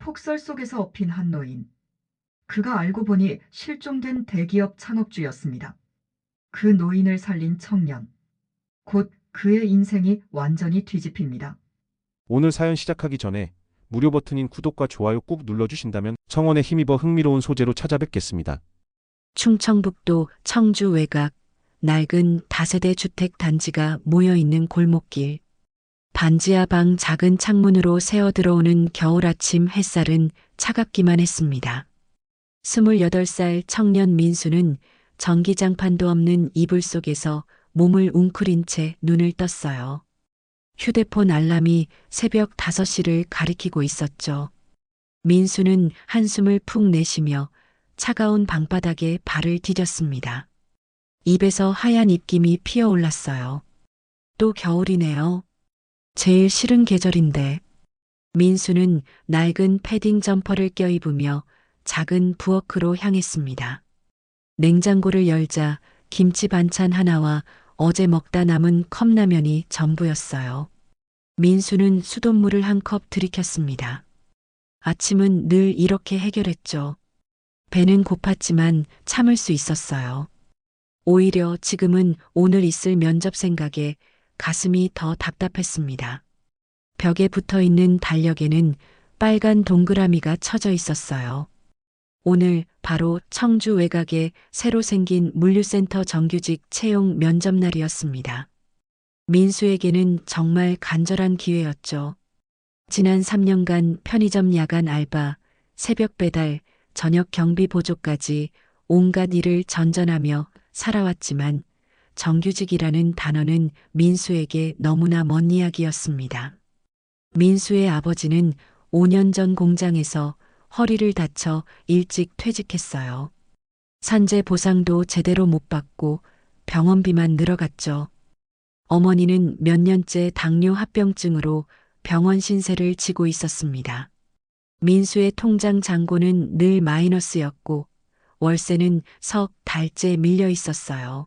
폭설 속에서 엎인 한 노인. 그가 알고 보니 실종된 대기업 창업주였습니다. 그 노인을 살린 청년. 곧 그의 인생이 완전히 뒤집힙니다. 오늘 사연 시작하기 전에 무료 버튼인 구독과 좋아요 꾹 눌러주신다면 청원에 힘입어 흥미로운 소재로 찾아뵙겠습니다. 충청북도 청주 외곽 낡은 다세대 주택 단지가 모여있는 골목길. 반지하 방 작은 창문으로 새어 들어오는 겨울 아침 햇살은 차갑기만 했습니다. 28살 청년 민수는 전기장판도 없는 이불 속에서 몸을 웅크린 채 눈을 떴어요. 휴대폰 알람이 새벽 5시를 가리키고 있었죠. 민수는 한숨을 푹 내쉬며 차가운 방바닥에 발을 디뎠습니다. 입에서 하얀 입김이 피어올랐어요. 또 겨울이네요. 제일 싫은 계절인데. 민수는 낡은 패딩 점퍼를 껴입으며 작은 부엌으로 향했습니다. 냉장고를 열자 김치 반찬 하나와 어제 먹다 남은 컵라면이 전부였어요. 민수는 수돗물을 한 컵 들이켰습니다. 아침은 늘 이렇게 해결했죠. 배는 고팠지만 참을 수 있었어요. 오히려 지금은 오늘 있을 면접 생각에 가슴이 더 답답했습니다. 벽에 붙어 있는 달력에는 빨간 동그라미가 쳐져 있었어요. 오늘 바로 청주 외곽에 새로 생긴 물류센터 정규직 채용 면접 날이었습니다. 민수에게는 정말 간절한 기회였죠. 지난 3년간 편의점 야간 알바, 새벽 배달, 저녁 경비 보조까지 온갖 일을 전전하며 살아왔지만 정규직이라는 단어는 민수에게 너무나 먼 이야기였습니다. 민수의 아버지는 5년 전 공장에서 허리를 다쳐 일찍 퇴직했어요. 산재 보상도 제대로 못 받고 병원비만 늘어갔죠. 어머니는 몇 년째 당뇨 합병증으로 병원 신세를 지고 있었습니다. 민수의 통장 잔고는 늘 마이너스였고 월세는 석 달째 밀려 있었어요.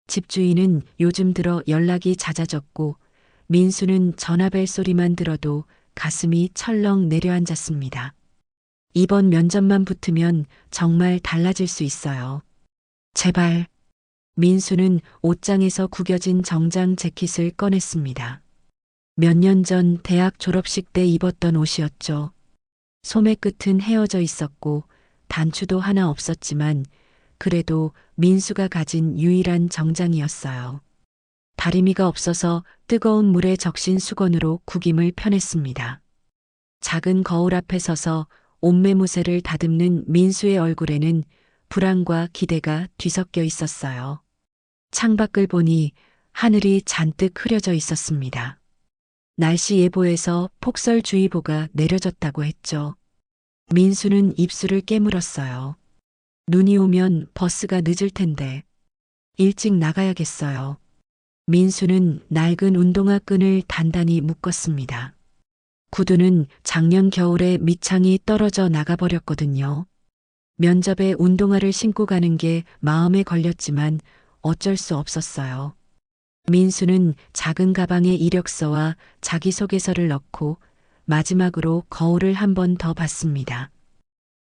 집주인은 요즘 들어 연락이 잦아졌고 민수는 전화벨 소리만 들어도 가슴이 철렁 내려앉았습니다. 이번 면접만 붙으면 정말 달라질 수 있어요. 제발. 민수는 옷장에서 구겨진 정장 재킷을 꺼냈습니다. 몇 년 전 대학 졸업식 때 입었던 옷이었죠. 소매 끝은 헤어져 있었고 단추도 하나 없었지만 그래도 민수가 가진 유일한 정장이었어요. 다리미가 없어서 뜨거운 물에 적신 수건으로 구김을 펴냈습니다. 작은 거울 앞에 서서 옷매무새를 다듬는 민수의 얼굴에는 불안과 기대가 뒤섞여 있었어요. 창밖을 보니 하늘이 잔뜩 흐려져 있었습니다. 날씨 예보에서 폭설주의보가 내려졌다고 했죠. 민수는 입술을 깨물었어요. 눈이 오면 버스가 늦을 텐데 일찍 나가야겠어요. 민수는 낡은 운동화 끈을 단단히 묶었습니다. 구두는 작년 겨울에 밑창이 떨어져 나가버렸거든요. 면접에 운동화를 신고 가는 게 마음에 걸렸지만 어쩔 수 없었어요. 민수는 작은 가방에 이력서와 자기소개서를 넣고 마지막으로 거울을 한 번 더 봤습니다.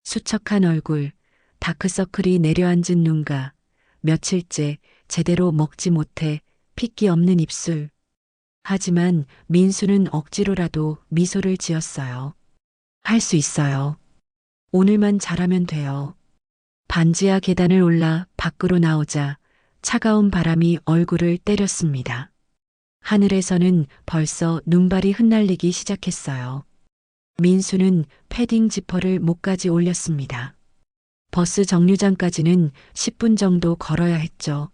수척한 얼굴, 다크서클이 내려앉은 눈가, 며칠째 제대로 먹지 못해 핏기 없는 입술. 하지만 민수는 억지로라도 미소를 지었어요. 할 수 있어요. 오늘만 잘하면 돼요. 반지하 계단을 올라 밖으로 나오자 차가운 바람이 얼굴을 때렸습니다. 하늘에서는 벌써 눈발이 흩날리기 시작했어요. 민수는 패딩 지퍼를 목까지 올렸습니다. 버스 정류장까지는 10분 정도 걸어야 했죠.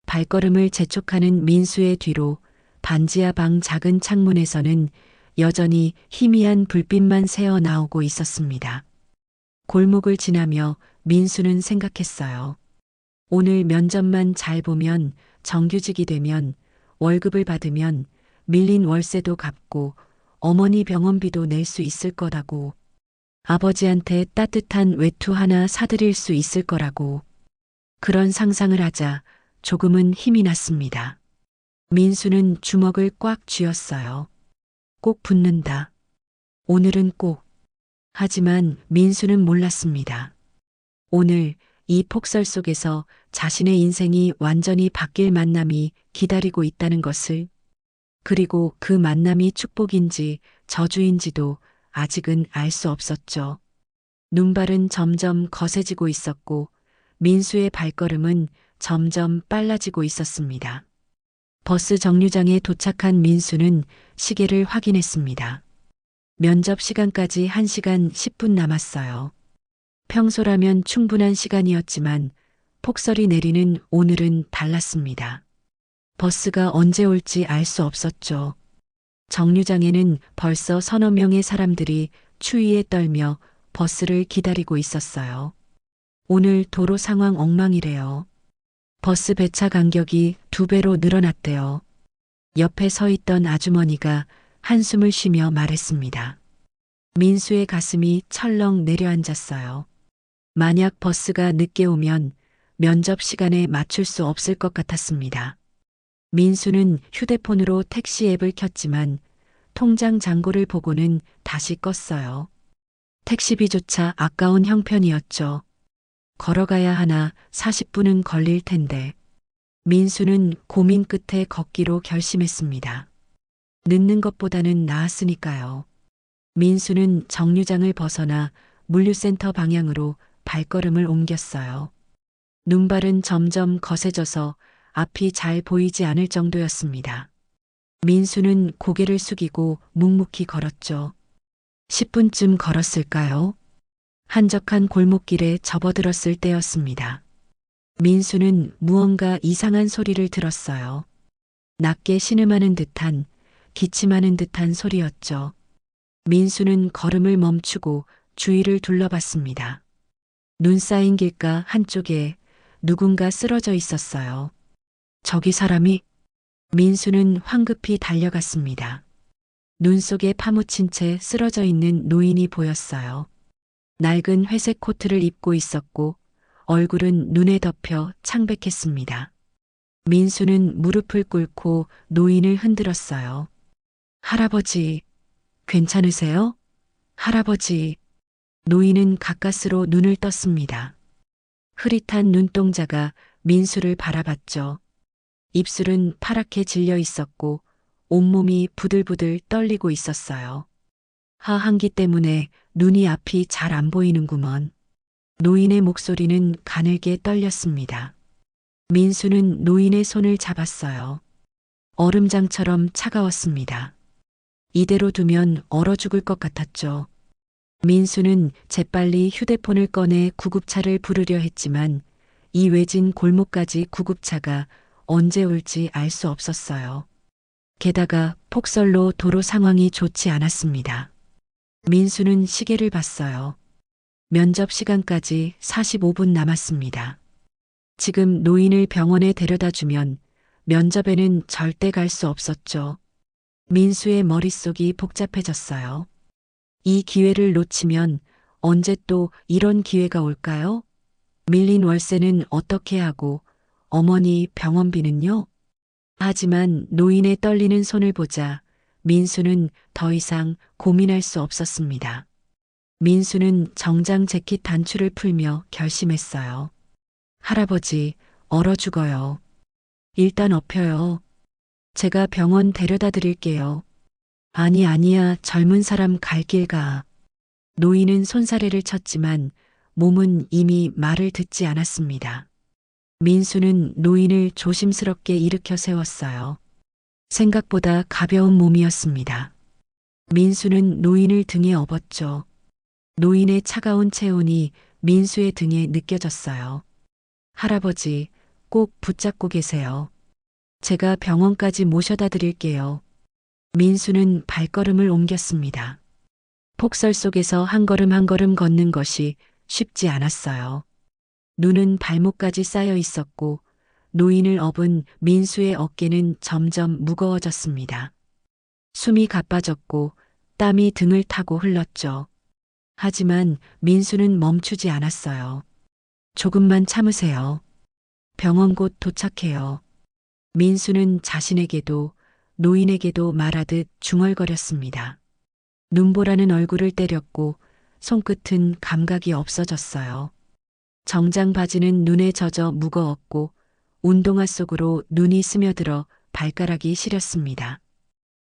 발걸음을 재촉하는 민수의 뒤로 반지하 방 작은 창문에서는 여전히 희미한 불빛만 새어 나오고 있었습니다. 골목을 지나며 민수는 생각했어요. 오늘 면접만 잘 보면 정규직이 되면 월급을 받으면 밀린 월세도 갚고 어머니 병원비도 낼 수 있을 거라고. 아버지한테 따뜻한 외투 하나 사드릴 수 있을 거라고. 그런 상상을 하자 조금은 힘이 났습니다. 민수는 주먹을 꽉 쥐었어요. 꼭 붙는다. 오늘은 꼭. 하지만 민수는 몰랐습니다. 오늘 이 폭설 속에서 자신의 인생이 완전히 바뀔 만남이 기다리고 있다는 것을, 그리고 그 만남이 축복인지 저주인지도 아직은 알 수 없었죠. 눈발은 점점 거세지고 있었고 민수의 발걸음은 점점 빨라지고 있었습니다. 버스 정류장에 도착한 민수는 시계를 확인했습니다. 면접 시간까지 1시간 10분 남았어요. 평소라면 충분한 시간이었지만 폭설이 내리는 오늘은 달랐습니다. 버스가 언제 올지 알 수 없었죠. 정류장에는 벌써 서너 명의 사람들이 추위에 떨며 버스를 기다리고 있었어요. 오늘 도로 상황 엉망이래요. 버스 배차 간격이 2배로 늘어났대요. 옆에 서 있던 아주머니가 한숨을 쉬며 말했습니다. 민수의 가슴이 철렁 내려앉았어요. 만약 버스가 늦게 오면 면접 시간에 맞출 수 없을 것 같았습니다. 민수는 휴대폰으로 택시 앱을 켰지만 통장 잔고를 보고는 다시 껐어요. 택시비조차 아까운 형편이었죠. 걸어가야 하나 40분은 걸릴 텐데. 민수는 고민 끝에 걷기로 결심했습니다. 늦는 것보다는 나았으니까요. 민수는 정류장을 벗어나 물류센터 방향으로 발걸음을 옮겼어요. 눈발은 점점 거세져서 앞이 잘 보이지 않을 정도였습니다. 민수는 고개를 숙이고 묵묵히 걸었죠. 10분쯤 걸었을까요? 한적한 골목길에 접어들었을 때였습니다. 민수는 무언가 이상한 소리를 들었어요. 낮게 신음하는 듯한, 기침하는 듯한 소리였죠. 민수는 걸음을 멈추고 주위를 둘러봤습니다. 눈 쌓인 길가 한쪽에 누군가 쓰러져 있었어요. 저기 사람이? 민수는 황급히 달려갔습니다. 눈 속에 파묻힌 채 쓰러져 있는 노인이 보였어요. 낡은 회색 코트를 입고 있었고 얼굴은 눈에 덮여 창백했습니다. 민수는 무릎을 꿇고 노인을 흔들었어요. 할아버지, 괜찮으세요? 할아버지. 노인은 가까스로 눈을 떴습니다. 흐릿한 눈동자가 민수를 바라봤죠. 입술은 파랗게 질려 있었고 온몸이 부들부들 떨리고 있었어요. 하한기 때문에 눈이 앞이 잘 안 보이는구먼. 노인의 목소리는 가늘게 떨렸습니다. 민수는 노인의 손을 잡았어요. 얼음장처럼 차가웠습니다. 이대로 두면 얼어 죽을 것 같았죠. 민수는 재빨리 휴대폰을 꺼내 구급차를 부르려 했지만 이 외진 골목까지 구급차가 언제 올지 알 수 없었어요. 게다가 폭설로 도로 상황이 좋지 않았습니다. 민수는 시계를 봤어요. 면접 시간까지 45분 남았습니다. 지금 노인을 병원에 데려다 주면 면접에는 절대 갈 수 없었죠. 민수의 머릿속이 복잡해졌어요. 이 기회를 놓치면 언제 또 이런 기회가 올까요? 밀린 월세는 어떻게 하고 어머니 병원비는요? 하지만 노인의 떨리는 손을 보자 민수는 더 이상 고민할 수 없었습니다. 민수는 정장 재킷 단추를 풀며 결심했어요. 할아버지, 얼어 죽어요. 일단 엎혀요. 제가 병원 데려다 드릴게요. 아니야, 젊은 사람 갈 길 가. 노인은 손사래를 쳤지만 몸은 이미 말을 듣지 않았습니다. 민수는 노인을 조심스럽게 일으켜 세웠어요. 생각보다 가벼운 몸이었습니다. 민수는 노인을 등에 업었죠. 노인의 차가운 체온이 민수의 등에 느껴졌어요. 할아버지, 꼭 붙잡고 계세요. 제가 병원까지 모셔다 드릴게요. 민수는 발걸음을 옮겼습니다. 폭설 속에서 한 걸음 한 걸음 걷는 것이 쉽지 않았어요. 눈은 발목까지 쌓여 있었고 노인을 업은 민수의 어깨는 점점 무거워졌습니다. 숨이 가빠졌고 땀이 등을 타고 흘렀죠. 하지만 민수는 멈추지 않았어요. 조금만 참으세요. 병원 곧 도착해요. 민수는 자신에게도 노인에게도 말하듯 중얼거렸습니다. 눈보라는 얼굴을 때렸고 손끝은 감각이 없어졌어요. 정장 바지는 눈에 젖어 무거웠고 운동화 속으로 눈이 스며들어 발가락이 시렸습니다.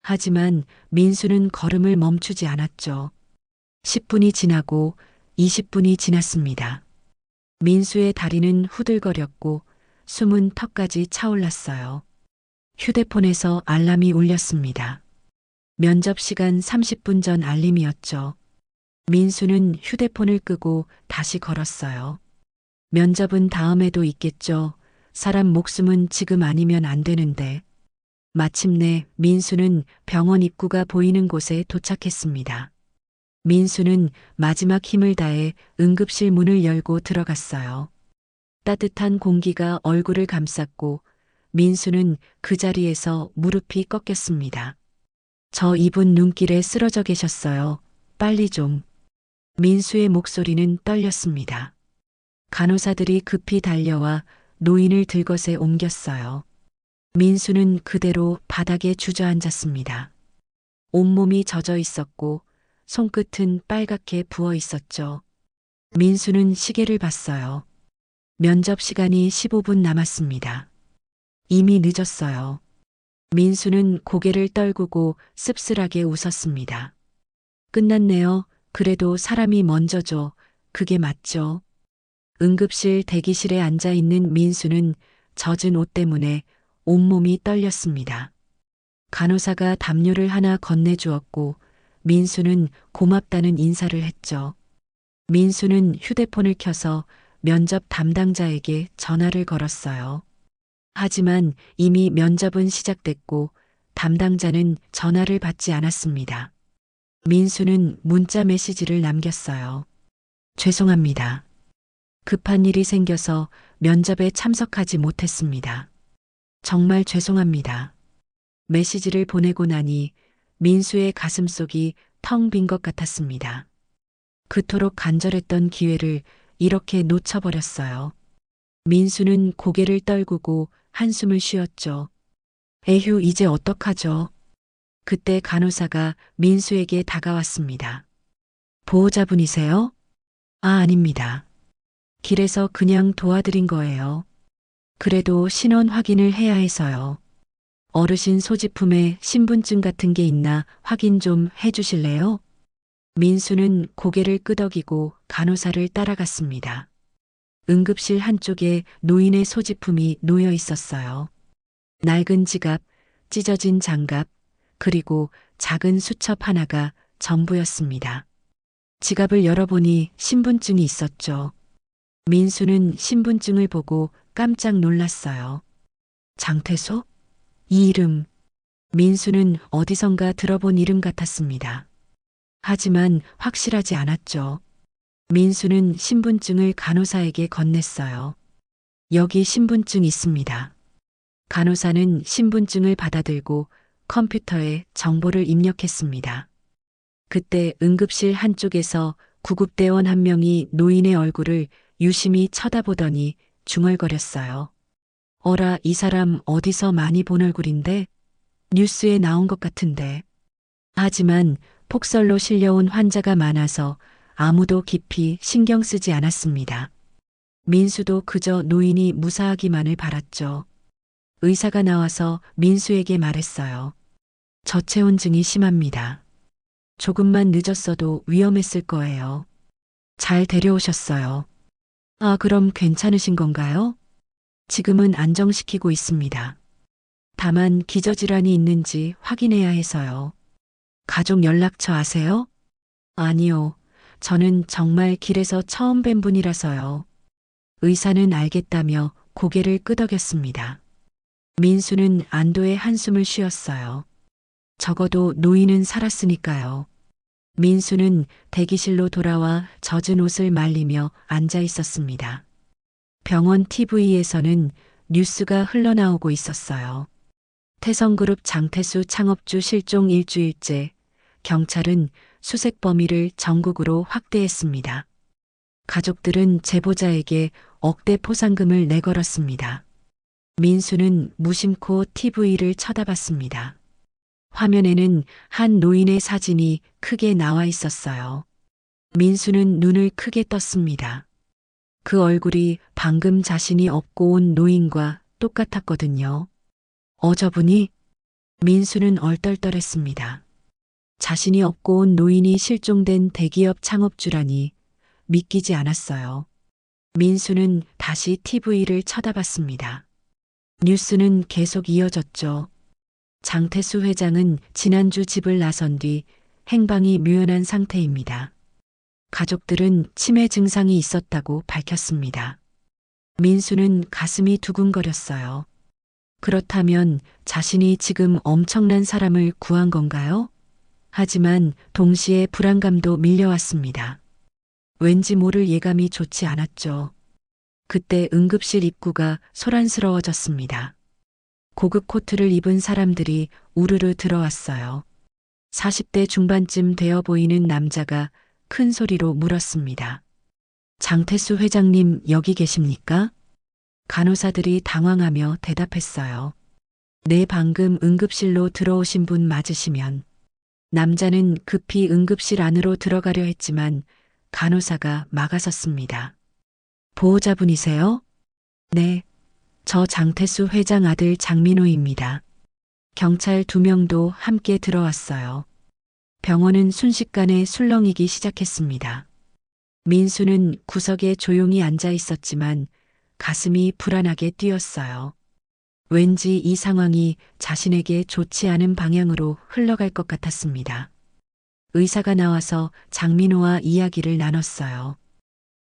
하지만 민수는 걸음을 멈추지 않았죠. 10분이 지나고 20분이 지났습니다. 민수의 다리는 후들거렸고 숨은 턱까지 차올랐어요. 휴대폰에서 알람이 울렸습니다. 면접 시간 30분 전 알림이었죠. 민수는 휴대폰을 끄고 다시 걸었어요. 면접은 다음에도 있겠죠. 사람 목숨은 지금 아니면 안 되는데. 마침내 민수는 병원 입구가 보이는 곳에 도착했습니다. 민수는 마지막 힘을 다해 응급실 문을 열고 들어갔어요. 따뜻한 공기가 얼굴을 감쌌고 민수는 그 자리에서 무릎이 꺾였습니다. 저 이분 눈길에 쓰러져 계셨어요. 빨리 좀. 민수의 목소리는 떨렸습니다. 간호사들이 급히 달려와 노인을 들것에 옮겼어요. 민수는 그대로 바닥에 주저앉았습니다. 온몸이 젖어 있었고 손끝은 빨갛게 부어 있었죠. 민수는 시계를 봤어요. 면접 시간이 15분 남았습니다. 이미 늦었어요. 민수는 고개를 떨구고 씁쓸하게 웃었습니다. 끝났네요. 그래도 사람이 먼저죠. 그게 맞죠. 응급실 대기실에 앉아 있는 민수는 젖은 옷 때문에 온몸이 떨렸습니다. 간호사가 담요를 하나 건네주었고 민수는 고맙다는 인사를 했죠. 민수는 휴대폰을 켜서 면접 담당자에게 전화를 걸었어요. 하지만 이미 면접은 시작됐고 담당자는 전화를 받지 않았습니다. 민수는 문자 메시지를 남겼어요. 죄송합니다. 급한 일이 생겨서 면접에 참석하지 못했습니다. 정말 죄송합니다. 메시지를 보내고 나니 민수의 가슴속이 텅 빈 것 같았습니다. 그토록 간절했던 기회를 이렇게 놓쳐버렸어요. 민수는 고개를 떨구고 한숨을 쉬었죠. 에휴, 이제 어떡하죠? 그때 간호사가 민수에게 다가왔습니다. 보호자분이세요? 아, 아닙니다. 길에서 그냥 도와드린 거예요. 그래도 신원 확인을 해야 해서요. 어르신 소지품에 신분증 같은 게 있나 확인 좀 해주실래요? 민수는 고개를 끄덕이고 간호사를 따라갔습니다. 응급실 한쪽에 노인의 소지품이 놓여 있었어요. 낡은 지갑, 찢어진 장갑, 그리고 작은 수첩 하나가 전부였습니다. 지갑을 열어보니 신분증이 있었죠. 민수는 신분증을 보고 깜짝 놀랐어요. 장태소? 이 이름. 민수는 어디선가 들어본 이름 같았습니다. 하지만 확실하지 않았죠. 민수는 신분증을 간호사에게 건넸어요. 여기 신분증 있습니다. 간호사는 신분증을 받아들고 컴퓨터에 정보를 입력했습니다. 그때 응급실 한쪽에서 구급대원 한 명이 노인의 얼굴을 유심히 쳐다보더니 중얼거렸어요. 어라, 이 사람 어디서 많이 본 얼굴인데? 뉴스에 나온 것 같은데. 하지만 폭설로 실려온 환자가 많아서 아무도 깊이 신경 쓰지 않았습니다. 민수도 그저 노인이 무사하기만을 바랐죠. 의사가 나와서 민수에게 말했어요. 저체온증이 심합니다. 조금만 늦었어도 위험했을 거예요. 잘 데려오셨어요. 아, 그럼 괜찮으신 건가요? 지금은 안정시키고 있습니다. 다만 기저질환이 있는지 확인해야 해서요. 가족 연락처 아세요? 아니요. 저는 정말 길에서 처음 뵌 분이라서요. 의사는 알겠다며 고개를 끄덕였습니다. 민수는 안도의 한숨을 쉬었어요. 적어도 노인은 살았으니까요. 민수는 대기실로 돌아와 젖은 옷을 말리며 앉아 있었습니다. 병원 TV에서는 뉴스가 흘러나오고 있었어요. 태성그룹 장태수 창업주 실종 일주일째, 경찰은 수색 범위를 전국으로 확대했습니다. 가족들은 제보자에게 억대 포상금을 내걸었습니다. 민수는 무심코 TV를 쳐다봤습니다. 화면에는 한 노인의 사진이 크게 나와 있었어요. 민수는 눈을 크게 떴습니다. 그 얼굴이 방금 자신이 업고 온 노인과 똑같았거든요. 저분이? 민수는 얼떨떨했습니다. 자신이 업고 온 노인이 실종된 대기업 창업주라니 믿기지 않았어요. 민수는 다시 TV를 쳐다봤습니다. 뉴스는 계속 이어졌죠. 장태수 회장은 지난주 집을 나선 뒤 행방이 묘연한 상태입니다. 가족들은 치매 증상이 있었다고 밝혔습니다. 민수는 가슴이 두근거렸어요. 그렇다면 자신이 지금 엄청난 사람을 구한 건가요? 하지만 동시에 불안감도 밀려왔습니다. 왠지 모를 예감이 좋지 않았죠. 그때 응급실 입구가 소란스러워졌습니다. 고급 코트를 입은 사람들이 우르르 들어왔어요. 40대 중반쯤 되어 보이는 남자가 큰 소리로 물었습니다. 장태수 회장님 여기 계십니까? 간호사들이 당황하며 대답했어요. 네, 방금 응급실로 들어오신 분 맞으시면. 남자는 급히 응급실 안으로 들어가려 했지만 간호사가 막아섰습니다. 보호자분이세요? 네, 저 장태수 회장 아들 장민호입니다. 경찰 2명도 함께 들어왔어요. 병원은 순식간에 술렁이기 시작했습니다. 민수는 구석에 조용히 앉아 있었지만 가슴이 불안하게 뛰었어요. 왠지 이 상황이 자신에게 좋지 않은 방향으로 흘러갈 것 같았습니다. 의사가 나와서 장민호와 이야기를 나눴어요.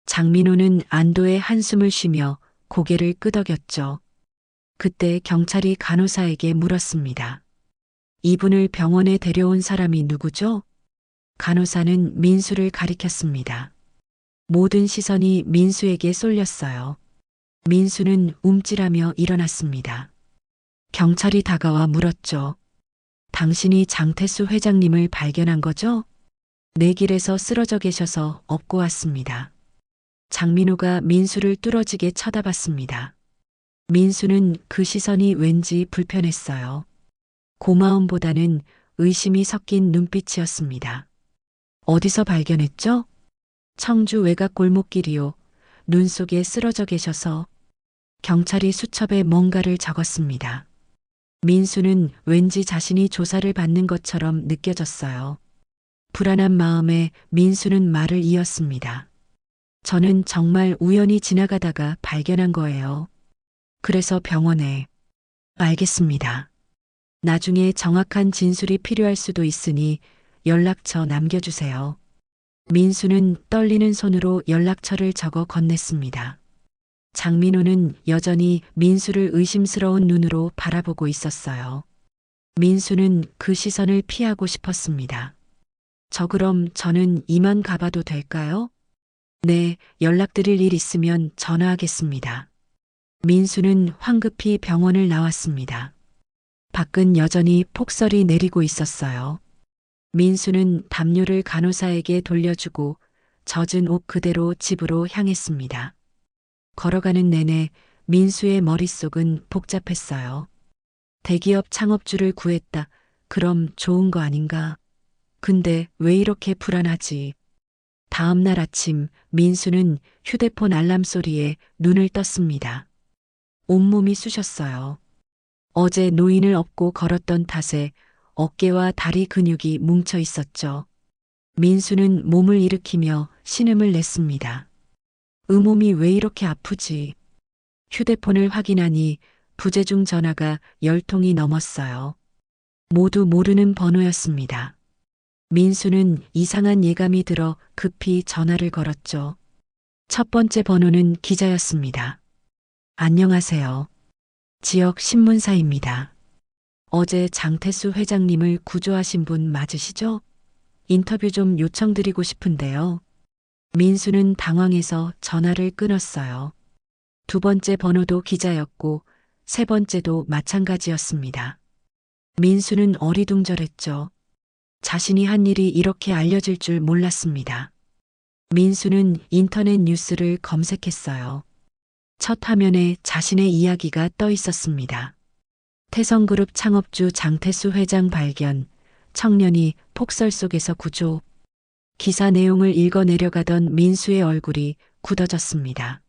장민호는 안도의 한숨을 쉬며 고개를 끄덕였죠. 그때 경찰이 간호사에게 물었습니다. 이분을 병원에 데려온 사람이 누구죠? 간호사는 민수를 가리켰습니다. 모든 시선이 민수에게 쏠렸어요. 민수는 움찔하며 일어났습니다. 경찰이 다가와 물었죠. 당신이 장태수 회장님을 발견한 거죠? 내 길에서 쓰러져 계셔서 업고 왔습니다. 장민호가 민수를 뚫어지게 쳐다봤습니다. 민수는 그 시선이 왠지 불편했어요. 고마움보다는 의심이 섞인 눈빛이었습니다. 어디서 발견했죠? 청주 외곽 골목길이요. 눈 속에 쓰러져 계셔서. 경찰이 수첩에 뭔가를 적었습니다. 민수는 왠지 자신이 조사를 받는 것처럼 느껴졌어요. 불안한 마음에 민수는 말을 이었습니다. 저는 정말 우연히 지나가다가 발견한 거예요. 그래서 병원에. 알겠습니다. 나중에 정확한 진술이 필요할 수도 있으니 연락처 남겨주세요. 민수는 떨리는 손으로 연락처를 적어 건넸습니다. 장민호는 여전히 민수를 의심스러운 눈으로 바라보고 있었어요. 민수는 그 시선을 피하고 싶었습니다. 그럼 저는 이만 가봐도 될까요? 네, 연락드릴 일 있으면 전화하겠습니다. 민수는 황급히 병원을 나왔습니다. 밖은 여전히 폭설이 내리고 있었어요. 민수는 담요를 간호사에게 돌려주고 젖은 옷 그대로 집으로 향했습니다. 걸어가는 내내 민수의 머릿속은 복잡했어요. 대기업 창업주를 구했다. 그럼 좋은 거 아닌가? 근데 왜 이렇게 불안하지? 다음 날 아침 민수는 휴대폰 알람 소리에 눈을 떴습니다. 온몸이 쑤셨어요. 어제 노인을 업고 걸었던 탓에 어깨와 다리 근육이 뭉쳐 있었죠. 민수는 몸을 일으키며 신음을 냈습니다. 몸이 왜 이렇게 아프지? 휴대폰을 확인하니 부재중 전화가 10통이 넘었어요. 모두 모르는 번호였습니다. 민수는 이상한 예감이 들어 급히 전화를 걸었죠. 첫 번째 번호는 기자였습니다. 안녕하세요. 지역 신문사입니다. 어제 장태수 회장님을 구조하신 분 맞으시죠? 인터뷰 좀 요청드리고 싶은데요. 민수는 당황해서 전화를 끊었어요. 두 번째 번호도 기자였고 세 번째도 마찬가지였습니다. 민수는 어리둥절했죠. 자신이 한 일이 이렇게 알려질 줄 몰랐습니다. 민수는 인터넷 뉴스를 검색했어요. 첫 화면에 자신의 이야기가 떠 있었습니다. 태성그룹 창업주 장태수 회장 발견, 청년이 폭설 속에서 구조. 기사 내용을 읽어 내려가던 민수의 얼굴이 굳어졌습니다.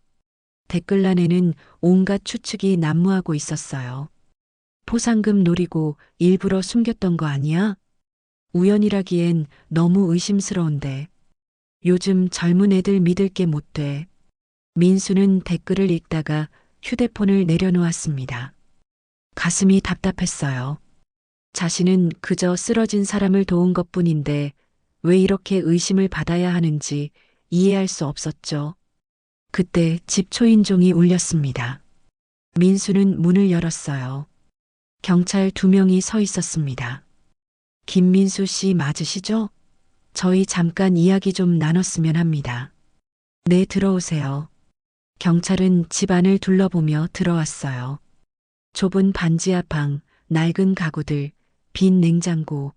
댓글란에는 온갖 추측이 난무하고 있었어요. 포상금 노리고 일부러 숨겼던 거 아니야? 우연이라기엔 너무 의심스러운데. 요즘 젊은 애들 믿을 게 못 돼. 민수는 댓글을 읽다가 휴대폰을 내려놓았습니다. 가슴이 답답했어요. 자신은 그저 쓰러진 사람을 도운 것뿐인데 왜 이렇게 의심을 받아야 하는지 이해할 수 없었죠. 그때 집 초인종이 울렸습니다. 민수는 문을 열었어요. 경찰 2명이 서 있었습니다. 김민수 씨 맞으시죠? 저희 잠깐 이야기 좀 나눴으면 합니다. 네, 들어오세요. 경찰은 집 안을 둘러보며 들어왔어요. 좁은 반지하 방, 낡은 가구들, 빈 냉장고.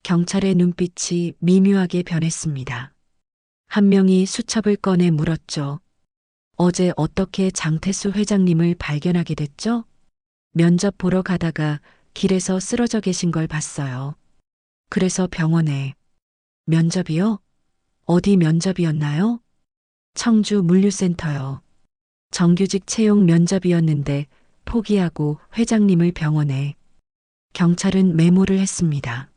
경찰의 눈빛이 미묘하게 변했습니다. 한 명이 수첩을 꺼내 물었죠. 어제 어떻게 장태수 회장님을 발견하게 됐죠? 면접 보러 가다가 길에서 쓰러져 계신 걸 봤어요. 그래서 병원에. 면접이요? 어디 면접이었나요? 청주 물류센터요. 정규직 채용 면접이었는데 포기하고 회장님을 병원에. 경찰은 메모를 했습니다.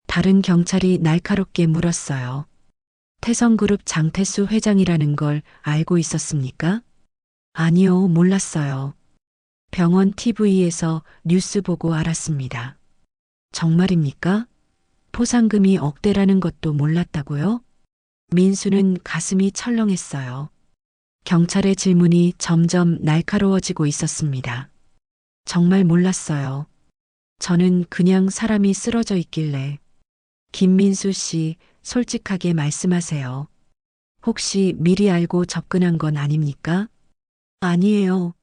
다른 경찰이 날카롭게 물었어요. 태성그룹 장태수 회장이라는 걸 알고 있었습니까? 아니요, 몰랐어요. 병원 TV에서 뉴스 보고 알았습니다. 정말입니까? 포상금이 억대라는 것도 몰랐다고요? 민수는 가슴이 철렁했어요. 경찰의 질문이 점점 날카로워지고 있었습니다. 정말 몰랐어요. 저는 그냥 사람이 쓰러져 있길래. 김민수 씨, 솔직하게 말씀하세요. 혹시 미리 알고 접근한 건 아닙니까? 아니에요.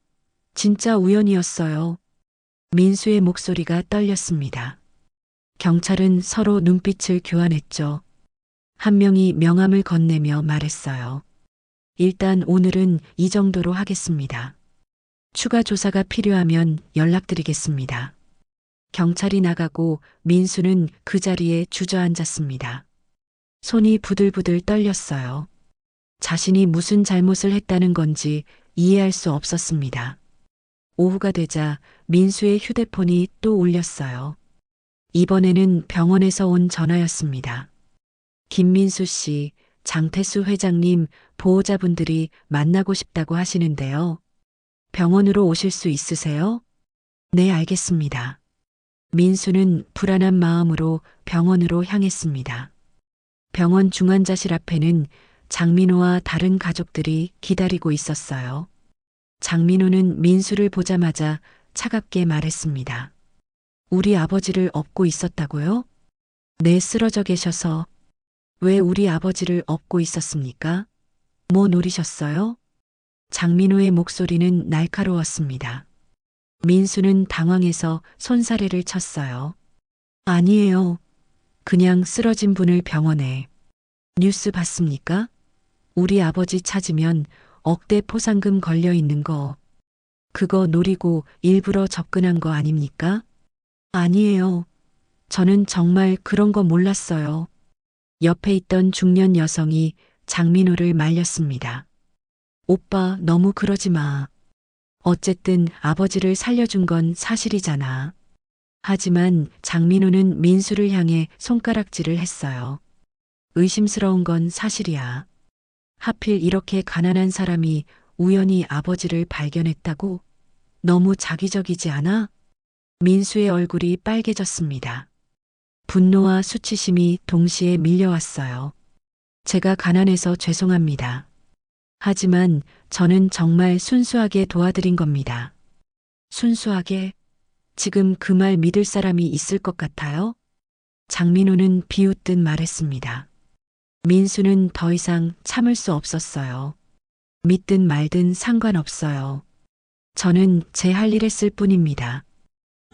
진짜 우연이었어요. 민수의 목소리가 떨렸습니다. 경찰은 서로 눈빛을 교환했죠. 한 명이 명함을 건네며 말했어요. 일단 오늘은 이 정도로 하겠습니다. 추가 조사가 필요하면 연락드리겠습니다. 경찰이 나가고 민수는 그 자리에 주저앉았습니다. 손이 부들부들 떨렸어요. 자신이 무슨 잘못을 했다는 건지 이해할 수 없었습니다. 오후가 되자 민수의 휴대폰이 또 울렸어요. 이번에는 병원에서 온 전화였습니다. 김민수 씨, 장태수 회장님, 보호자분들이 만나고 싶다고 하시는데요. 병원으로 오실 수 있으세요? 네, 알겠습니다. 민수는 불안한 마음으로 병원으로 향했습니다. 병원 중환자실 앞에는 장민호와 다른 가족들이 기다리고 있었어요. 장민호는 민수를 보자마자 차갑게 말했습니다. 우리 아버지를 업고 있었다고요? 네, 쓰러져 계셔서. 왜 우리 아버지를 업고 있었습니까? 뭐 노리셨어요? 장민호의 목소리는 날카로웠습니다. 민수는 당황해서 손사래를 쳤어요. 아니에요. 그냥 쓰러진 분을 병원에. 뉴스 봤습니까? 우리 아버지 찾으면 억대 포상금 걸려 있는 거. 그거 노리고 일부러 접근한 거 아닙니까? 아니에요. 저는 정말 그런 거 몰랐어요. 옆에 있던 중년 여성이 장민호를 말렸습니다. 오빠, 너무 그러지 마. 어쨌든 아버지를 살려준 건 사실이잖아. 하지만 장민호는 민수를 향해 손가락질을 했어요. 의심스러운 건 사실이야. 하필 이렇게 가난한 사람이 우연히 아버지를 발견했다고? 너무 자기적이지 않아? 민수의 얼굴이 빨개졌습니다. 분노와 수치심이 동시에 밀려왔어요. 제가 가난해서 죄송합니다. 하지만 저는 정말 순수하게 도와드린 겁니다. 순수하게? 지금 그 말 믿을 사람이 있을 것 같아요? 장민호는 비웃듯 말했습니다. 민수는 더 이상 참을 수 없었어요. 믿든 말든 상관없어요. 저는 제 할 일 했을 뿐입니다.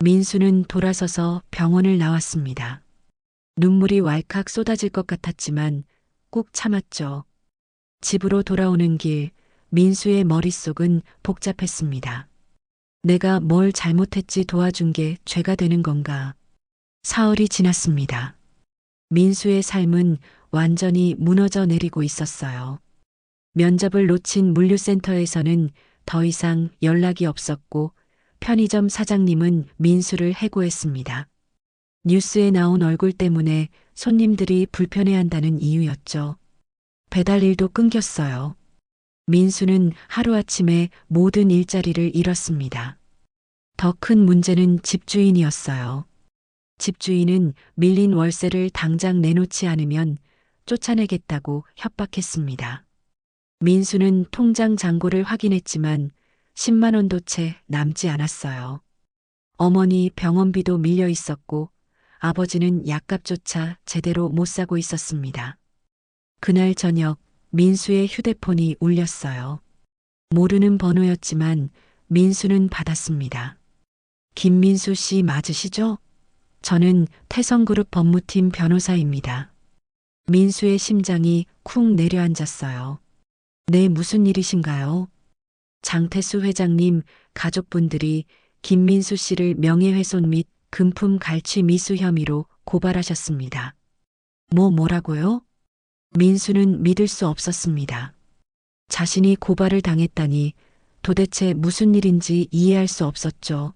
민수는 돌아서서 병원을 나왔습니다. 눈물이 왈칵 쏟아질 것 같았지만 꾹 참았죠. 집으로 돌아오는 길, 민수의 머릿속은 복잡했습니다. 내가 뭘 잘못했지 도와준 게 죄가 되는 건가? 사흘이 지났습니다. 민수의 삶은 완전히 무너져 내리고 있었어요. 면접을 놓친 물류센터에서는 더 이상 연락이 없었고 편의점 사장님은 민수를 해고했습니다. 뉴스에 나온 얼굴 때문에 손님들이 불편해한다는 이유였죠. 배달 일도 끊겼어요. 민수는 하루아침에 모든 일자리를 잃었습니다. 더 큰 문제는 집주인이었어요. 집주인은 밀린 월세를 당장 내놓지 않으면 쫓아내겠다고 협박했습니다. 민수는 통장 잔고를 확인했지만 10만 원도 채 남지 않았어요. 어머니 병원비도 밀려 있었고 아버지는 약값조차 제대로 못 사고 있었습니다. 그날 저녁 민수의 휴대폰이 울렸어요. 모르는 번호였지만 민수는 받았습니다. 김민수 씨 맞으시죠? 저는 태성그룹 법무팀 변호사입니다. 민수의 심장이 쿵 내려앉았어요. 네, 무슨 일이신가요? 장태수 회장님 가족분들이 김민수 씨를 명예훼손 및 금품 갈취 미수 혐의로 고발하셨습니다. 뭐라고요? 민수는 믿을 수 없었습니다. 자신이 고발을 당했다니 도대체 무슨 일인지 이해할 수 없었죠.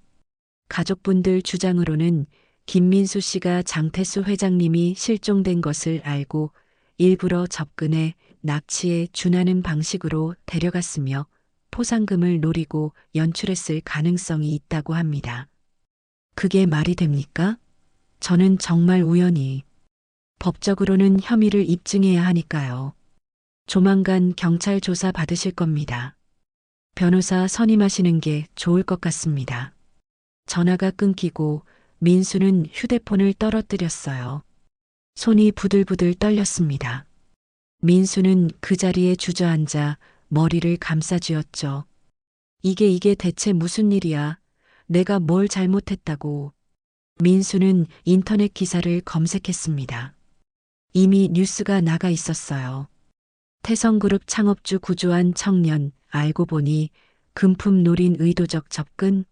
가족분들 주장으로는 김민수 씨가 장태수 회장님이 실종된 것을 알고 일부러 접근해 납치에 준하는 방식으로 데려갔으며 포상금을 노리고 연출했을 가능성이 있다고 합니다. 그게 말이 됩니까? 저는 정말 우연히. 법적으로는 혐의를 입증해야 하니까요. 조만간 경찰 조사 받으실 겁니다. 변호사 선임하시는 게 좋을 것 같습니다. 전화가 끊기고 민수는 휴대폰을 떨어뜨렸어요. 손이 부들부들 떨렸습니다. 민수는 그 자리에 주저앉아 머리를 감싸쥐었죠. 이게 대체 무슨 일이야? 내가 뭘 잘못했다고. 민수는 인터넷 기사를 검색했습니다. 이미 뉴스가 나가 있었어요. 태성그룹 창업주 구조한 청년, 알고 보니 금품 노린 의도적 접근?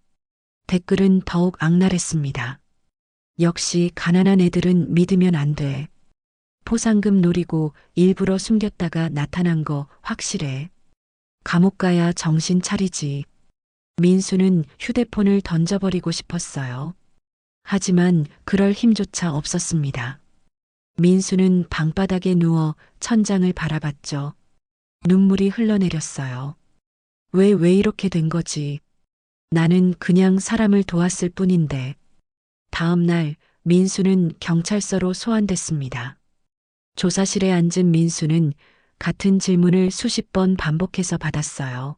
댓글은 더욱 악랄했습니다. 역시 가난한 애들은 믿으면 안 돼. 포상금 노리고 일부러 숨겼다가 나타난 거 확실해. 감옥 가야 정신 차리지. 민수는 휴대폰을 던져버리고 싶었어요. 하지만 그럴 힘조차 없었습니다. 민수는 방바닥에 누워 천장을 바라봤죠. 눈물이 흘러내렸어요. 왜 이렇게 된 거지? 나는 그냥 사람을 도왔을 뿐인데. 다음 날 민수는 경찰서로 소환됐습니다. 조사실에 앉은 민수는 같은 질문을 수십 번 반복해서 받았어요.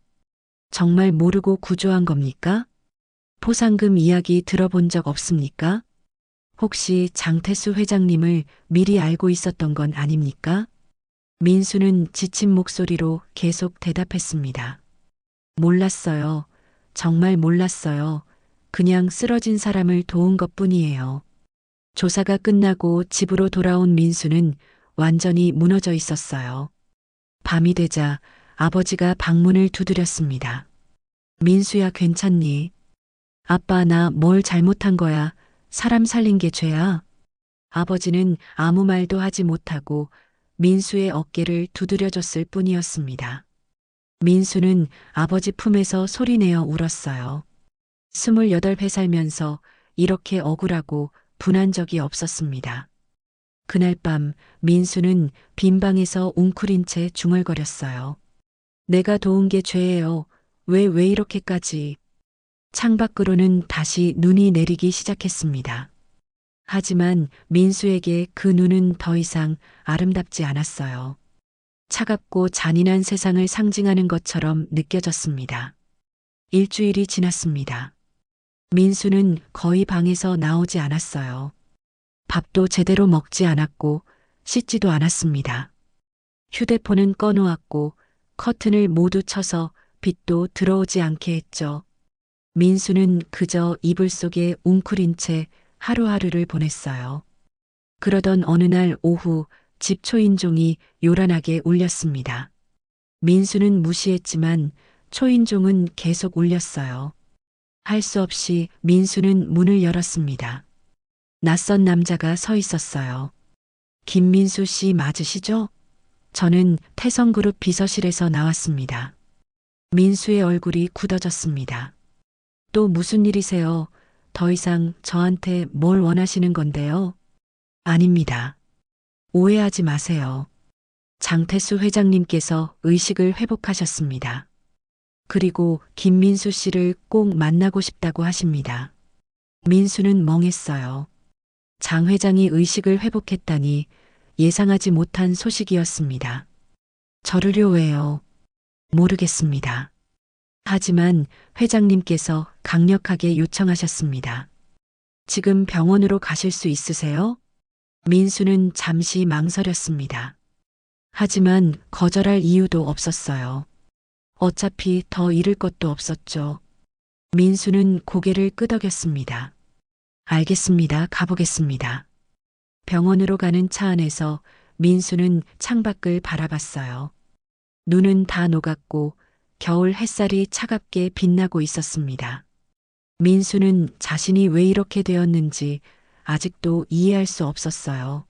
정말 모르고 구조한 겁니까? 포상금 이야기 들어본 적 없습니까? 혹시 장태수 회장님을 미리 알고 있었던 건 아닙니까? 민수는 지친 목소리로 계속 대답했습니다. 몰랐어요. 정말 몰랐어요. 그냥 쓰러진 사람을 도운 것뿐이에요. 조사가 끝나고 집으로 돌아온 민수는 완전히 무너져 있었어요. 밤이 되자 아버지가 방문을 두드렸습니다. 민수야, 괜찮니? 아빠, 나 뭘 잘못한 거야? 사람 살린 게 죄야? 아버지는 아무 말도 하지 못하고 민수의 어깨를 두드려줬을 뿐이었습니다. 민수는 아버지 품에서 소리내어 울었어요. 28회 살면서 이렇게 억울하고 분한 적이 없었습니다. 그날 밤 민수는 빈 방에서 웅크린 채 중얼거렸어요. 내가 도운 게 죄예요. 왜 이렇게까지. 창밖으로는 다시 눈이 내리기 시작했습니다. 하지만 민수에게 그 눈은 더 이상 아름답지 않았어요. 차갑고 잔인한 세상을 상징하는 것처럼 느껴졌습니다. 일주일이 지났습니다. 민수는 거의 방에서 나오지 않았어요. 밥도 제대로 먹지 않았고 씻지도 않았습니다. 휴대폰은 꺼놓았고 커튼을 모두 쳐서 빛도 들어오지 않게 했죠. 민수는 그저 이불 속에 웅크린 채 하루하루를 보냈어요. 그러던 어느 날 오후 집 초인종이 요란하게 울렸습니다. 민수는 무시했지만 초인종은 계속 울렸어요. 할 수 없이 민수는 문을 열었습니다. 낯선 남자가 서 있었어요. 김민수 씨 맞으시죠? 저는 태성그룹 비서실에서 나왔습니다. 민수의 얼굴이 굳어졌습니다. 또 무슨 일이세요? 더 이상 저한테 뭘 원하시는 건데요? 아닙니다. 오해하지 마세요. 장태수 회장님께서 의식을 회복하셨습니다. 그리고 김민수 씨를 꼭 만나고 싶다고 하십니다. 민수는 멍했어요. 장 회장이 의식을 회복했다니 예상하지 못한 소식이었습니다. 저를요 왜요? 모르겠습니다. 하지만 회장님께서 강력하게 요청하셨습니다. 지금 병원으로 가실 수 있으세요? 민수는 잠시 망설였습니다. 하지만 거절할 이유도 없었어요. 어차피 더 잃을 것도 없었죠. 민수는 고개를 끄덕였습니다. 알겠습니다. 가보겠습니다. 병원으로 가는 차 안에서 민수는 창밖을 바라봤어요. 눈은 다 녹았고 겨울 햇살이 차갑게 빛나고 있었습니다. 민수는 자신이 왜 이렇게 되었는지 아직도 이해할 수 없었어요.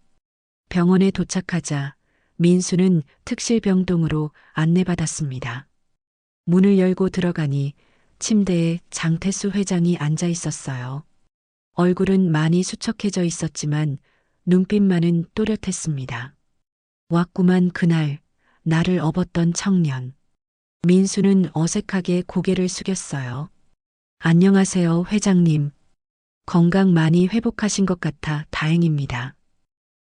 병원에 도착하자 민수는 특실병동으로 안내받았습니다. 문을 열고 들어가니 침대에 장태수 회장이 앉아 있었어요. 얼굴은 많이 수척해져 있었지만 눈빛만은 또렷했습니다. 왔구만 그날 나를 업었던 청년. 민수는 어색하게 고개를 숙였어요. 안녕하세요, 회장님. 건강 많이 회복하신 것 같아 다행입니다.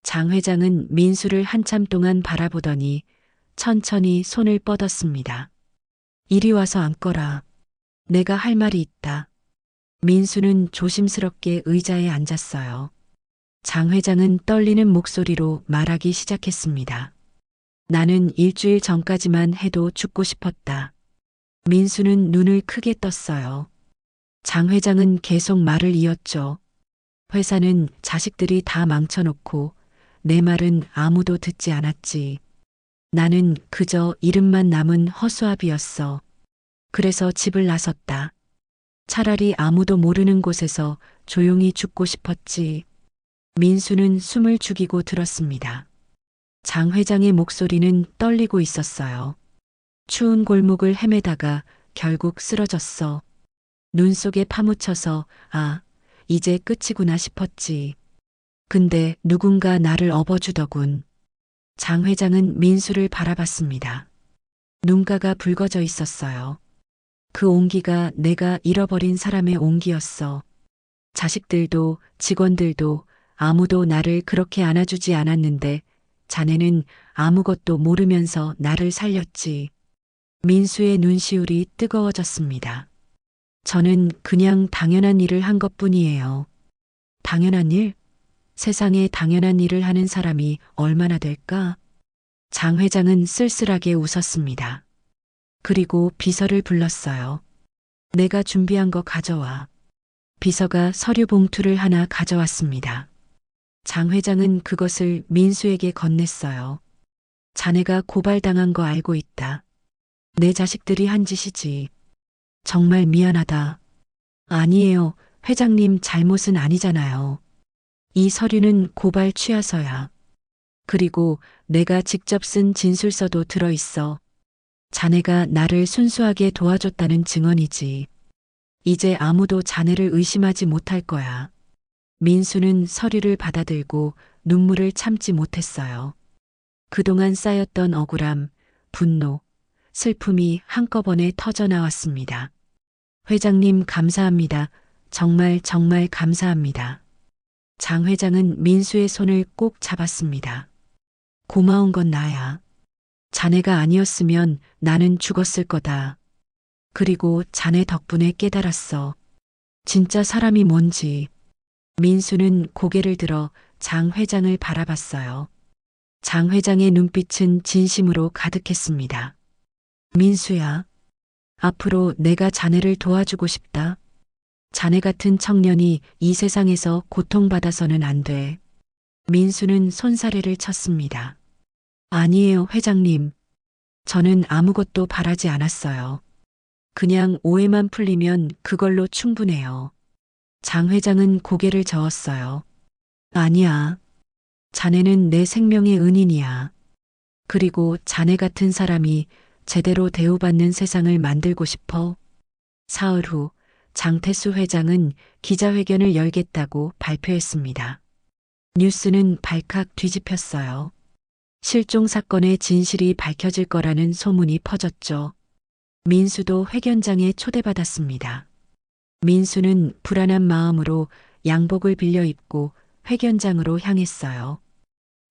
장 회장은 민수를 한참 동안 바라보더니 천천히 손을 뻗었습니다. 이리 와서 앉거라. 내가 할 말이 있다. 민수는 조심스럽게 의자에 앉았어요. 장 회장은 떨리는 목소리로 말하기 시작했습니다. 나는 일주일 전까지만 해도 죽고 싶었다. 민수는 눈을 크게 떴어요. 장 회장은 계속 말을 이었죠. 회사는 자식들이 다 망쳐놓고 내 말은 아무도 듣지 않았지. 나는 그저 이름만 남은 허수아비였어. 그래서 집을 나섰다. 차라리 아무도 모르는 곳에서 조용히 죽고 싶었지. 민수는 숨을 죽이고 들었습니다. 장 회장의 목소리는 떨리고 있었어요. 추운 골목을 헤매다가 결국 쓰러졌어. 눈 속에 파묻혀서 아, 이제 끝이구나 싶었지. 근데 누군가 나를 업어주더군. 장 회장은 민수를 바라봤습니다. 눈가가 붉어져 있었어요. 그 온기가 내가 잃어버린 사람의 온기였어. 자식들도 직원들도 아무도 나를 그렇게 안아주지 않았는데 자네는 아무것도 모르면서 나를 살렸지. 민수의 눈시울이 뜨거워졌습니다. 저는 그냥 당연한 일을 한 것뿐이에요. 당연한 일? 세상에 당연한 일을 하는 사람이 얼마나 될까? 장 회장은 쓸쓸하게 웃었습니다. 그리고 비서를 불렀어요. 내가 준비한 거 가져와. 비서가 서류 봉투를 하나 가져왔습니다. 장 회장은 그것을 민수에게 건넸어요. 자네가 고발당한 거 알고 있다. 내 자식들이 한 짓이지. 정말 미안하다. 아니에요. 회장님 잘못은 아니잖아요. 이 서류는 고발 취하서야. 그리고 내가 직접 쓴 진술서도 들어있어. 자네가 나를 순수하게 도와줬다는 증언이지. 이제 아무도 자네를 의심하지 못할 거야. 민수는 서류를 받아들고 눈물을 참지 못했어요. 그동안 쌓였던 억울함, 분노, 슬픔이 한꺼번에 터져 나왔습니다. 회장님 감사합니다. 정말 정말 감사합니다. 장 회장은 민수의 손을 꼭 잡았습니다. 고마운 건 나야. 자네가 아니었으면 나는 죽었을 거다. 그리고 자네 덕분에 깨달았어. 진짜 사람이 뭔지. 민수는 고개를 들어 장 회장을 바라봤어요. 장 회장의 눈빛은 진심으로 가득했습니다. 민수야, 앞으로 내가 자네를 도와주고 싶다. 자네 같은 청년이 이 세상에서 고통받아서는 안 돼. 민수는 손사래를 쳤습니다. 아니에요, 회장님. 저는 아무것도 바라지 않았어요. 그냥 오해만 풀리면 그걸로 충분해요. 장 회장은 고개를 저었어요. 아니야. 자네는 내 생명의 은인이야. 그리고 자네 같은 사람이 제대로 대우받는 세상을 만들고 싶어. 사흘 후 장태수 회장은 기자회견을 열겠다고 발표했습니다. 뉴스는 발칵 뒤집혔어요. 실종 사건의 진실이 밝혀질 거라는 소문이 퍼졌죠. 민수도 회견장에 초대받았습니다. 민수는 불안한 마음으로 양복을 빌려 입고 회견장으로 향했어요.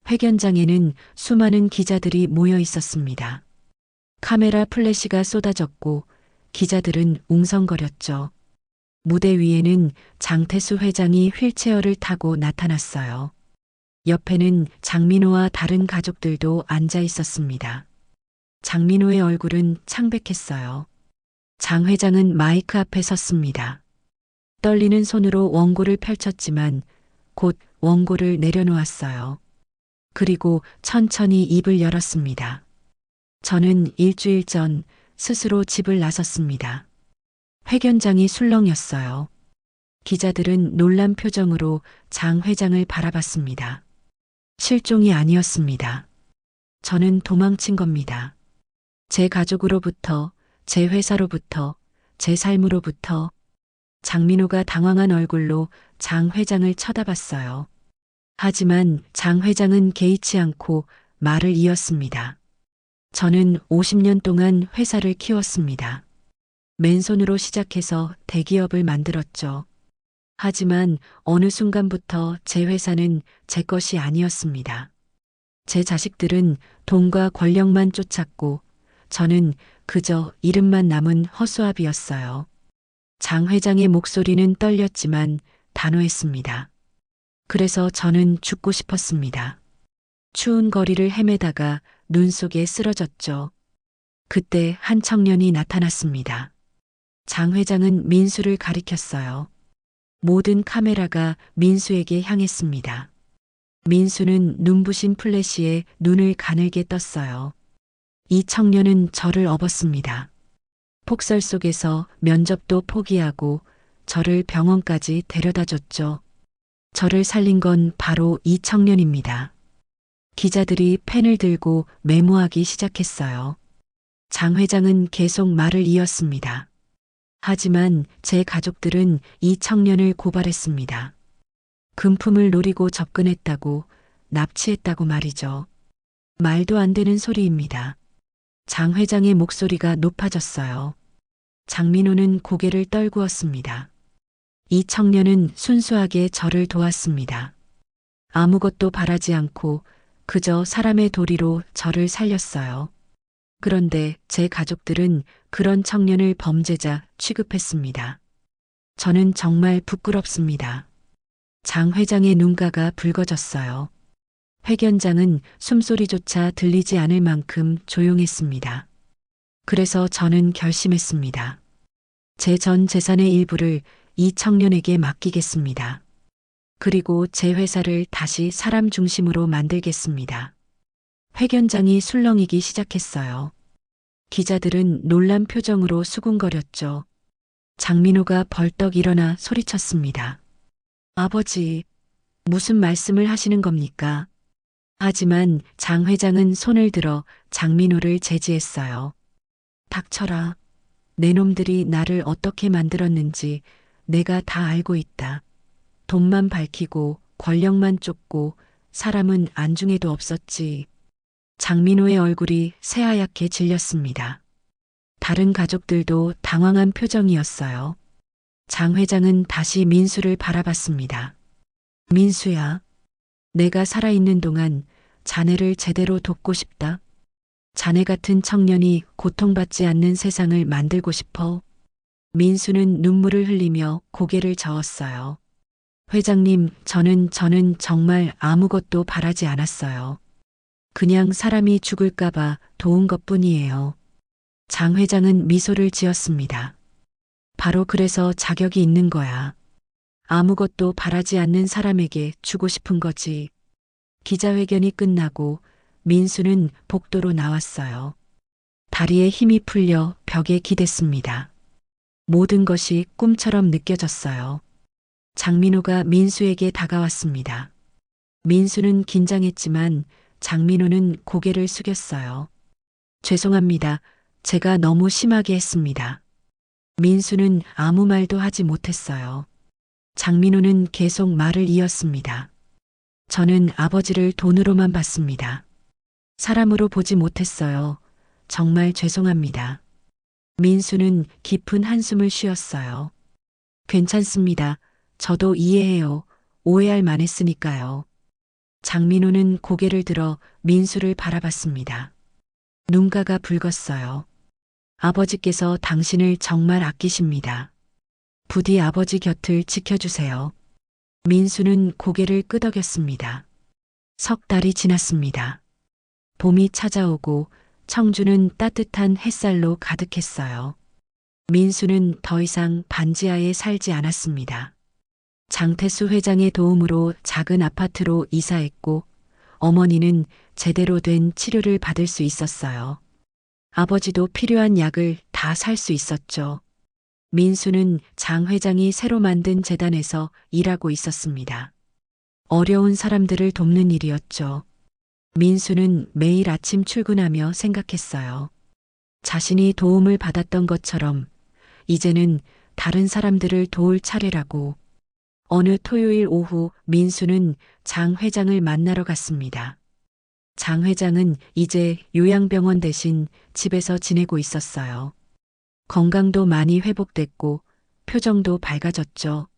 회견장에는 수많은 기자들이 모여 있었습니다. 카메라 플래시가 쏟아졌고 기자들은 웅성거렸죠. 무대 위에는 장태수 회장이 휠체어를 타고 나타났어요. 옆에는 장민호와 다른 가족들도 앉아 있었습니다. 장민호의 얼굴은 창백했어요. 장 회장은 마이크 앞에 섰습니다. 떨리는 손으로 원고를 펼쳤지만 곧 원고를 내려놓았어요. 그리고 천천히 입을 열었습니다. 저는 일주일 전 스스로 집을 나섰습니다. 회견장이 술렁였어요. 기자들은 놀란 표정으로 장 회장을 바라봤습니다. 실종이 아니었습니다. 저는 도망친 겁니다. 제 가족으로부터, 제 회사로부터, 제 삶으로부터. 장민호가 당황한 얼굴로 장 회장을 쳐다봤어요. 하지만 장 회장은 개의치 않고 말을 이었습니다. 저는 50년 동안 회사를 키웠습니다. 맨손으로 시작해서 대기업을 만들었죠. 하지만 어느 순간부터 제 회사는 제 것이 아니었습니다. 제 자식들은 돈과 권력만 쫓았고 저는 그저 이름만 남은 허수아비였어요. 장 회장의 목소리는 떨렸지만 단호했습니다. 그래서 저는 죽고 싶었습니다. 추운 거리를 헤매다가 눈 속에 쓰러졌죠. 그때 한 청년이 나타났습니다. 장 회장은 민수를 가리켰어요. 모든 카메라가 민수에게 향했습니다. 민수는 눈부신 플래시에 눈을 가늘게 떴어요. 이 청년은 저를 업었습니다. 폭설 속에서 면접도 포기하고 저를 병원까지 데려다 줬죠. 저를 살린 건 바로 이 청년입니다. 기자들이 펜을 들고 메모하기 시작했어요. 장 회장은 계속 말을 이었습니다. 하지만 제 가족들은 이 청년을 고발했습니다. 금품을 노리고 접근했다고, 납치했다고 말이죠. 말도 안 되는 소리입니다. 장 회장의 목소리가 높아졌어요. 장민호는 고개를 떨구었습니다. 이 청년은 순수하게 저를 도왔습니다. 아무것도 바라지 않고 그저 사람의 도리로 저를 살렸어요. 그런데 제 가족들은 그런 청년을 범죄자 취급했습니다. 저는 정말 부끄럽습니다. 장 회장의 눈가가 붉어졌어요. 회견장은 숨소리조차 들리지 않을 만큼 조용했습니다. 그래서 저는 결심했습니다. 제 전 재산의 일부를 이 청년에게 맡기겠습니다. 그리고 제 회사를 다시 사람 중심으로 만들겠습니다. 회견장이 술렁이기 시작했어요. 기자들은 놀란 표정으로 수군거렸죠. 장민호가 벌떡 일어나 소리쳤습니다. 아버지, 무슨 말씀을 하시는 겁니까? 하지만 장 회장은 손을 들어 장민호를 제지했어요. 닥쳐라. 내 놈들이 나를 어떻게 만들었는지 내가 다 알고 있다. 돈만 밝히고 권력만 쫓고 사람은 안중에도 없었지. 장민호의 얼굴이 새하얗게 질렸습니다. 다른 가족들도 당황한 표정이었어요. 장 회장은 다시 민수를 바라봤습니다. 민수야, 내가 살아있는 동안 자네를 제대로 돕고 싶다. 자네 같은 청년이 고통받지 않는 세상을 만들고 싶어. 민수는 눈물을 흘리며 고개를 저었어요. 회장님, 저는 정말 아무것도 바라지 않았어요. 그냥 사람이 죽을까봐 도운 것뿐이에요. 장 회장은 미소를 지었습니다. 바로 그래서 자격이 있는 거야. 아무것도 바라지 않는 사람에게 주고 싶은 거지. 기자회견이 끝나고 민수는 복도로 나왔어요. 다리에 힘이 풀려 벽에 기댔습니다. 모든 것이 꿈처럼 느껴졌어요. 장민호가 민수에게 다가왔습니다. 민수는 긴장했지만 장민호는 고개를 숙였어요. 죄송합니다. 제가 너무 심하게 했습니다. 민수는 아무 말도 하지 못했어요. 장민호는 계속 말을 이었습니다. 저는 아버지를 돈으로만 봤습니다. 사람으로 보지 못했어요. 정말 죄송합니다. 민수는 깊은 한숨을 쉬었어요. 괜찮습니다. 저도 이해해요. 오해할 만했으니까요. 장민호는 고개를 들어 민수를 바라봤습니다. 눈가가 붉었어요. 아버지께서 당신을 정말 아끼십니다. 부디 아버지 곁을 지켜주세요. 민수는 고개를 끄덕였습니다. 석 달이 지났습니다. 봄이 찾아오고 청주는 따뜻한 햇살로 가득했어요. 민수는 더 이상 반지하에 살지 않았습니다. 장태수 회장의 도움으로 작은 아파트로 이사했고 어머니는 제대로 된 치료를 받을 수 있었어요. 아버지도 필요한 약을 다 살 수 있었죠. 민수는 장 회장이 새로 만든 재단에서 일하고 있었습니다. 어려운 사람들을 돕는 일이었죠. 민수는 매일 아침 출근하며 생각했어요. 자신이 도움을 받았던 것처럼 이제는 다른 사람들을 도울 차례라고. 어느 토요일 오후 민수는 장 회장을 만나러 갔습니다. 장 회장은 이제 요양병원 대신 집에서 지내고 있었어요. 건강도 많이 회복됐고 표정도 밝아졌죠.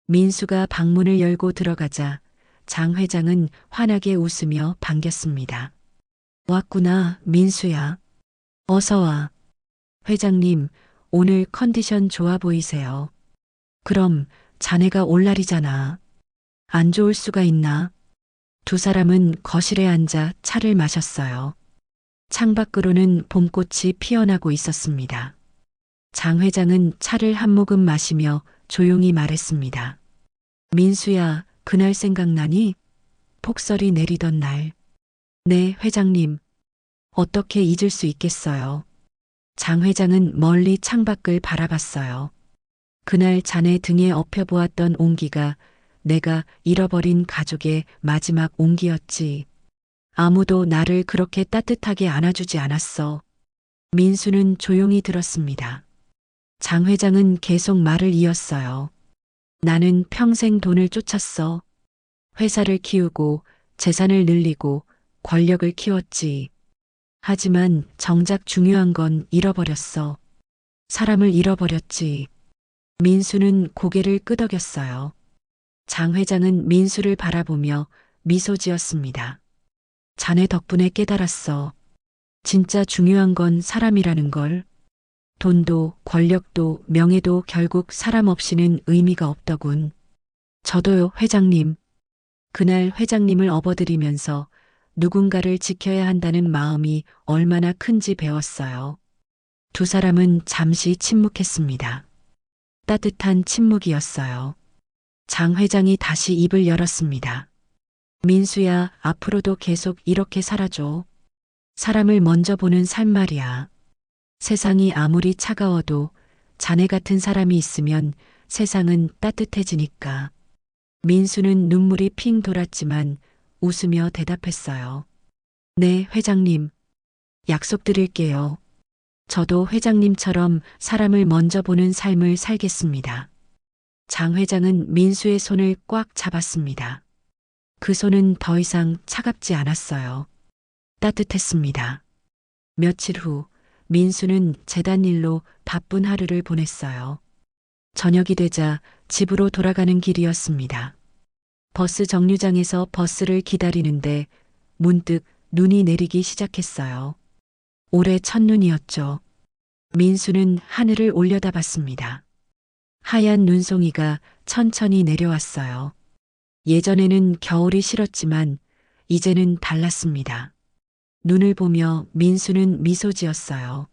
민수가 방문을 열고 들어가자 장 회장은 환하게 웃으며 반겼습니다. 왔구나, 민수야. 어서 와. 회장님, 오늘 컨디션 좋아 보이세요. 그럼 자네가 올 날이잖아. 안 좋을 수가 있나? 두 사람은 거실에 앉아 차를 마셨어요. 창밖으로는 봄꽃이 피어나고 있었습니다. 장 회장은 차를 한 모금 마시며 조용히 말했습니다. 민수야, 그날 생각나니? 폭설이 내리던 날. 네, 회장님. 어떻게 잊을 수 있겠어요. 장 회장은 멀리 창밖을 바라봤어요. 그날 자네 등에 엎여보았던 온기가 내가 잃어버린 가족의 마지막 온기였지. 아무도 나를 그렇게 따뜻하게 안아주지 않았어. 민수는 조용히 들었습니다. 장 회장은 계속 말을 이었어요. 나는 평생 돈을 쫓았어. 회사를 키우고 재산을 늘리고 권력을 키웠지. 하지만 정작 중요한 건 잃어버렸어. 사람을 잃어버렸지. 민수는 고개를 끄덕였어요. 장 회장은 민수를 바라보며 미소 지었습니다. 자네 덕분에 깨달았어. 진짜 중요한 건 사람이라는 걸. 돈도 권력도 명예도 결국 사람 없이는 의미가 없더군. 저도요, 회장님. 그날 회장님을 업어드리면서 누군가를 지켜야 한다는 마음이 얼마나 큰지 배웠어요. 두 사람은 잠시 침묵했습니다. 따뜻한 침묵이었어요. 장 회장이 다시 입을 열었습니다. 민수야, 앞으로도 계속 이렇게 살아줘. 사람을 먼저 보는 삶 말이야. 세상이 아무리 차가워도 자네 같은 사람이 있으면 세상은 따뜻해지니까. 민수는 눈물이 핑 돌았지만 웃으며 대답했어요. 네, 회장님. 약속드릴게요. 저도 회장님처럼 사람을 먼저 보는 삶을 살겠습니다. 장 회장은 민수의 손을 꽉 잡았습니다. 그 손은 더 이상 차갑지 않았어요. 따뜻했습니다. 며칠 후 민수는 재단 일로 바쁜 하루를 보냈어요. 저녁이 되자 집으로 돌아가는 길이었습니다. 버스 정류장에서 버스를 기다리는데 문득 눈이 내리기 시작했어요. 올해 첫눈이었죠. 민수는 하늘을 올려다봤습니다. 하얀 눈송이가 천천히 내려왔어요. 예전에는 겨울이 싫었지만 이제는 달랐습니다. 눈을 보며 민수는 미소 지었어요.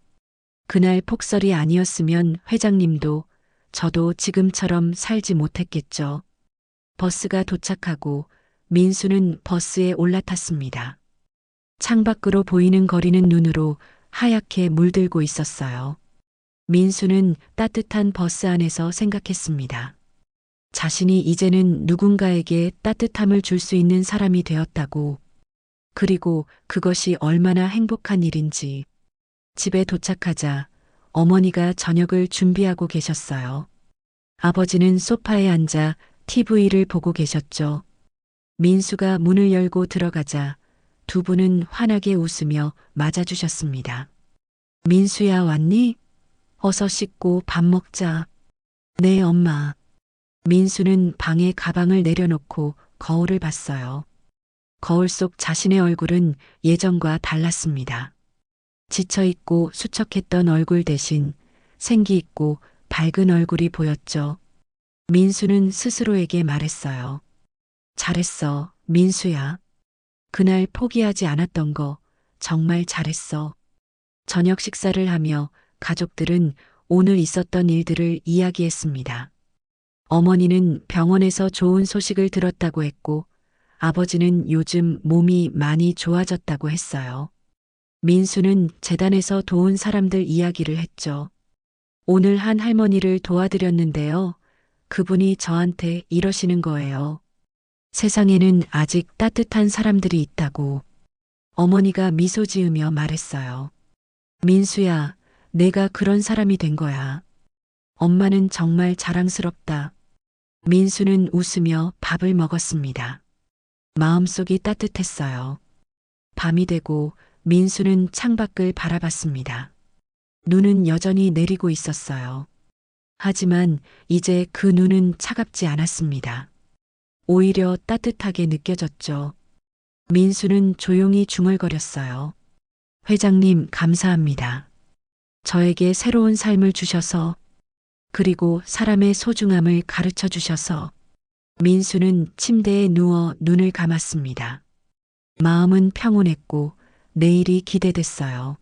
그날 폭설이 아니었으면 회장님도 저도 지금처럼 살지 못했겠죠. 버스가 도착하고 민수는 버스에 올라탔습니다. 창밖으로 보이는 거리는 눈으로 하얗게 물들고 있었어요. 민수는 따뜻한 버스 안에서 생각했습니다. 자신이 이제는 누군가에게 따뜻함을 줄 수 있는 사람이 되었다고. 그리고 그것이 얼마나 행복한 일인지. 집에 도착하자 어머니가 저녁을 준비하고 계셨어요. 아버지는 소파에 앉아 TV를 보고 계셨죠. 민수가 문을 열고 들어가자 두 분은 환하게 웃으며 맞아주셨습니다. 민수야, 왔니? 어서 씻고 밥 먹자. 네, 엄마. 민수는 방에 가방을 내려놓고 거울을 봤어요. 거울 속 자신의 얼굴은 예전과 달랐습니다. 지쳐있고 수척했던 얼굴 대신 생기 있고 밝은 얼굴이 보였죠. 민수는 스스로에게 말했어요. 잘했어, 민수야. 그날 포기하지 않았던 거 정말 잘했어. 저녁 식사를 하며 가족들은 오늘 있었던 일들을 이야기했습니다. 어머니는 병원에서 좋은 소식을 들었다고 했고, 아버지는 요즘 몸이 많이 좋아졌다고 했어요. 민수는 재단에서 도운 사람들 이야기를 했죠. 오늘 한 할머니를 도와드렸는데요. 그분이 저한테 이러시는 거예요. 세상에는 아직 따뜻한 사람들이 있다고. 어머니가 미소 지으며 말했어요. 민수야, 내가 그런 사람이 된 거야. 엄마는 정말 자랑스럽다. 민수는 웃으며 밥을 먹었습니다. 마음속이 따뜻했어요. 밤이 되고 민수는 창밖을 바라봤습니다. 눈은 여전히 내리고 있었어요. 하지만 이제 그 눈은 차갑지 않았습니다. 오히려 따뜻하게 느껴졌죠. 민수는 조용히 중얼거렸어요. 회장님, 감사합니다. 저에게 새로운 삶을 주셔서, 그리고 사람의 소중함을 가르쳐 주셔서. 민수는 침대에 누워 눈을 감았습니다. 마음은 평온했고 내일이 기대됐어요.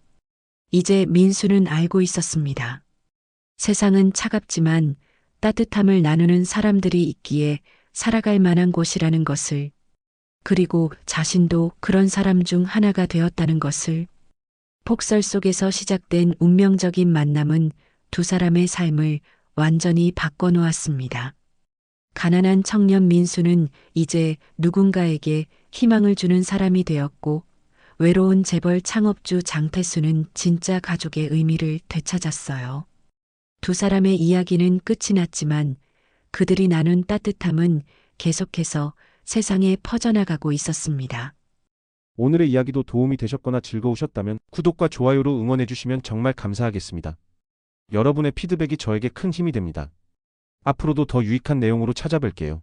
이제 민수는 알고 있었습니다. 세상은 차갑지만 따뜻함을 나누는 사람들이 있기에 살아갈 만한 곳이라는 것을, 그리고 자신도 그런 사람 중 하나가 되었다는 것을. 폭설 속에서 시작된 운명적인 만남은 두 사람의 삶을 완전히 바꿔놓았습니다. 가난한 청년 민수는 이제 누군가에게 희망을 주는 사람이 되었고, 외로운 재벌 창업주 장태수는 진짜 가족의 의미를 되찾았어요. 두 사람의 이야기는 끝이 났지만 그들이 나눈 따뜻함은 계속해서 세상에 퍼져나가고 있었습니다. 오늘의 이야기도 도움이 되셨거나 즐거우셨다면 구독과 좋아요로 응원해 주시면 정말 감사하겠습니다. 여러분의 피드백이 저에게 큰 힘이 됩니다. 앞으로도 더 유익한 내용으로 찾아뵐게요.